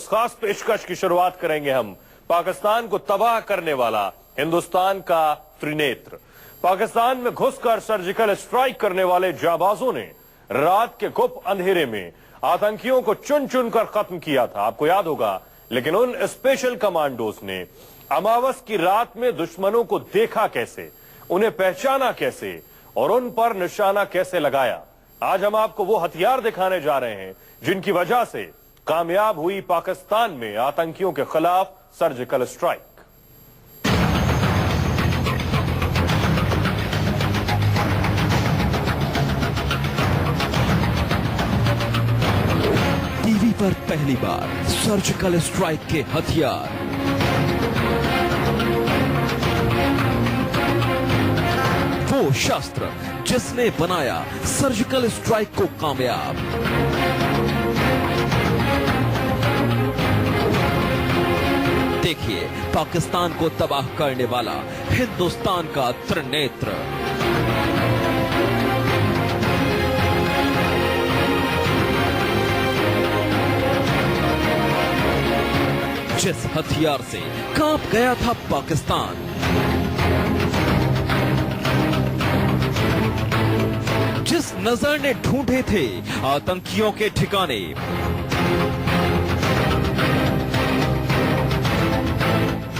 उस खास पेशकश की शुरुआत करेंगे हम। पाकिस्तान को तबाह करने वाला हिंदुस्तान का त्रिनेत्र। पाकिस्तान में घुसकर सर्जिकल स्ट्राइक करने वाले जाबाजों ने रात के गुप्त अंधेरे में आतंकियों को चुन चुन कर खत्म किया था, आपको याद होगा। लेकिन उन स्पेशल कमांडोज ने अमावस की रात में दुश्मनों को देखा कैसे, उन्हें पहचाना कैसे और उन पर निशाना कैसे लगाया। आज हम आपको वो हथियार दिखाने जा रहे हैं जिनकी वजह से कामयाब हुई पाकिस्तान में आतंकियों के खिलाफ सर्जिकल स्ट्राइक। टीवी पर पहली बार सर्जिकल स्ट्राइक के हथियार। वो शस्त्र जिसने बनाया सर्जिकल स्ट्राइक को कामयाब। देखिए पाकिस्तान को तबाह करने वाला हिंदुस्तान का त्रिनेत्र। जिस हथियार से कांप गया था पाकिस्तान, जिस नजर ने ढूंढे थे आतंकियों के ठिकाने,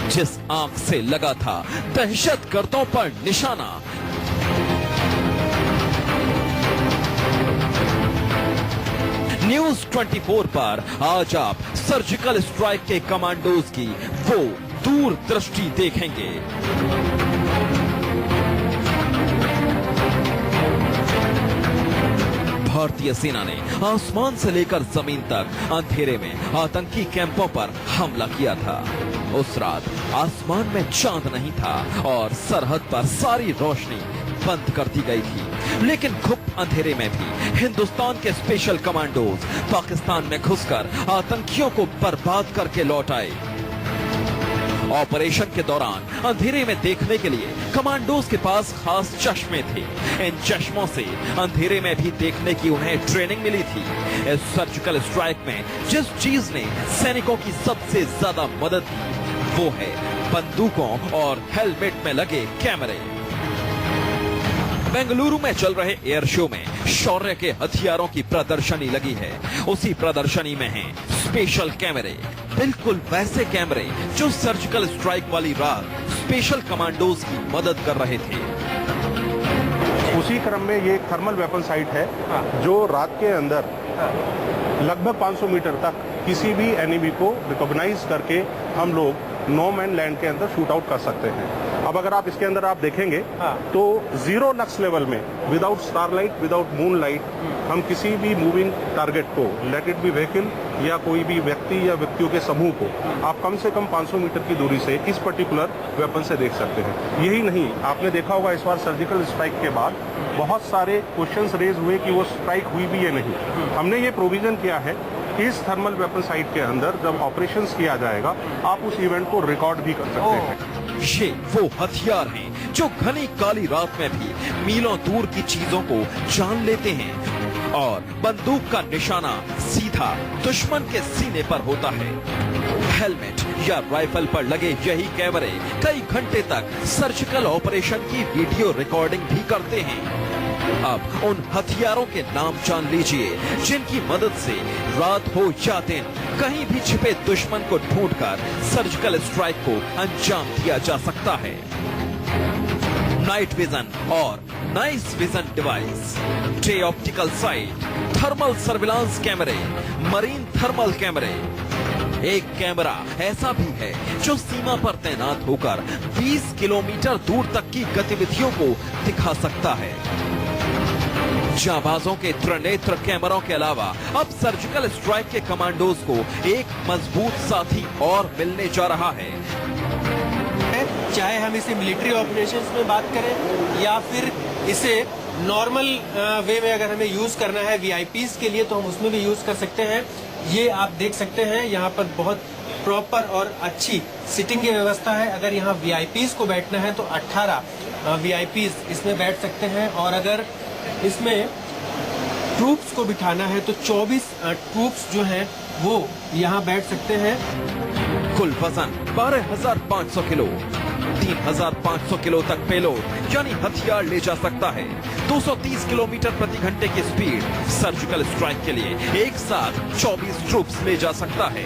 जिस आंख से लगा था दहशतगर्दों पर निशाना, न्यूज 24 पर आज आप सर्जिकल स्ट्राइक के कमांडोज की वो दूरदृष्टि देखेंगे। भारतीय सेना ने आसमान से लेकर जमीन तक अंधेरे में आतंकी कैंपों पर हमला किया था। उस रात आसमान में चांद नहीं था और सरहद पर सारी रोशनी बंद कर दी गई थी। लेकिन गुप्त अंधेरे में भी हिंदुस्तान के स्पेशल कमांडोज पाकिस्तान में घुसकर आतंकियों को बर्बाद करके लौट आए। ऑपरेशन के दौरान अंधेरे में देखने के लिए कमांडोज के पास खास चश्मे थे। इन चश्मों से अंधेरे में भी देखने की उन्हें ट्रेनिंग मिली थी। इस सर्जिकल स्ट्राइक में जिस चीज ने सैनिकों की सबसे ज्यादा मदद की वो है बंदूकों और हेलमेट में लगे कैमरे। बेंगलुरु में चल रहे एयर शो में शौर्य के हथियारों की प्रदर्शनी लगी है। उसी प्रदर्शनी में हैं स्पेशल कैमरे, बिल्कुल वैसे कैमरे जो सर्जिकल स्ट्राइक वाली रात स्पेशल कमांडोज की मदद कर रहे थे। उसी क्रम में ये एक थर्मल वेपन साइट है जो रात के अंदर लगभग 500 मीटर तक किसी भी एनिमी को रिकॉग्नाइज करके हम लोग नो मैन लैंड के अंदर शूट आउट कर सकते हैं। अब अगर आप इसके अंदर आप देखेंगे तो जीरो लक्स लेवल में without starlight, without moon light, हम किसी भी मूविंग टारगेट को, लेट इट बी व्हीकल या कोई भी व्यक्ति या व्यक्तियों के समूह को, आप कम से कम 500 मीटर की दूरी से इस पर्टिकुलर वेपन से देख सकते हैं। यही नहीं, आपने देखा होगा इस बार सर्जिकल स्ट्राइक के बाद बहुत सारे क्वेश्चंस रेज हुए कि वो स्ट्राइक हुई भी या नहीं। हमने ये प्रोविजन किया है इस थर्मल वेपन साइट के अंदर जब ऑपरेशंस किया जाएगा आप उस इवेंट को रिकॉर्ड भी कर सकते हैं। ये वो हथियार हैं जो घनी काली रात में भी मीलों दूर की चीजों को जान लेते हैं और बंदूक का निशाना सीधा दुश्मन के सीने पर होता है। हेलमेट या राइफल पर लगे यही कैमरे कई घंटे तक सर्जिकल ऑपरेशन की वीडियो रिकॉर्डिंग भी करते हैं। अब उन हथियारों के नाम जान लीजिए जिनकी मदद से रात हो या दिन कहीं भी छिपे दुश्मन को ढूंढकर सर्जिकल स्ट्राइक को अंजाम दिया जा सकता है। नाइट विजन और nice vision device, day optical site, thermal surveillance कैमरे, मरीन थर्मल कैमरे। एक कैमरा ऐसा भी है जो सीमा पर तैनात होकर 20 किलोमीटर दूर तक की गतिविधियों को दिखा सकता है। जाबाजों के त्रिनेत्र कैमरों के अलावा अब सर्जिकल स्ट्राइक के कमांडोज को एक मजबूत साथी और मिलने जा रहा है। चाहे हम इसे मिलिट्री ऑपरेशंस में बात करें या फिर इसे नॉर्मल वे में अगर हमें यूज करना है वीआईपीज के लिए तो हम उसमें भी यूज कर सकते हैं। ये आप देख सकते हैं यहाँ पर बहुत प्रॉपर और अच्छी सिटिंग की व्यवस्था है। अगर यहाँ वीआईपीज को बैठना है तो 18 वीआईपीज इसमें बैठ सकते हैं और अगर इसमें ट्रूप्स को बिठाना है तो 24 ट्रूप्स जो हैं वो यहाँ बैठ सकते हैं। कुल वजन 12,500 किलो, 3,500 किलो तक पेलोड यानी हथियार ले जा सकता है। 230 किलोमीटर प्रति घंटे की स्पीड सर्जिकल स्ट्राइक के लिए एक साथ 24 ट्रूप्स ले जा सकता है।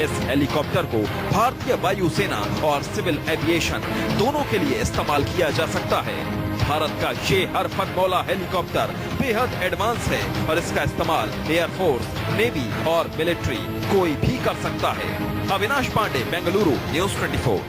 इस हेलीकॉप्टर को भारतीय वायुसेना और सिविल एविएशन दोनों के लिए इस्तेमाल किया जा सकता है। भारत का ये हर फन-मौला हेलीकॉप्टर बेहद एडवांस है और इसका इस्तेमाल एयरफोर्स, नेवी और मिलिट्री कोई भी कर सकता है। अविनाश पांडे, बेंगलुरु, न्यूज़ 24।